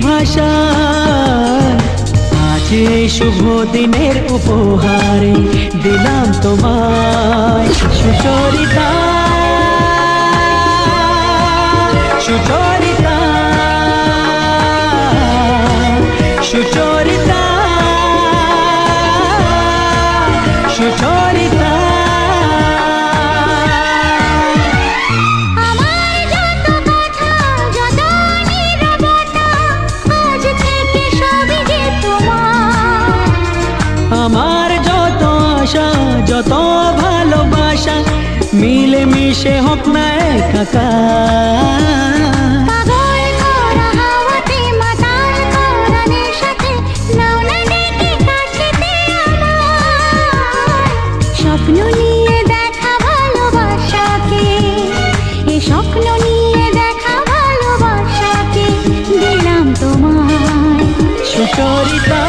ভাষা। আজ এই শুভ দিনের উপহারে দিলাম তোমায় সুচরিতা, সুচরিতা, সুচরিতা, সুচরিতা। আমার যত আশা যত ভালোবাসা মিলে মিশে হোক না একাকার। স্বপ্ন নিয়ে দেখা ভালোবাসাকে, এ স্বপ্ন নিয়ে দেখা ভালোবাসাকে দিলাম তোমায় সুচরিতা।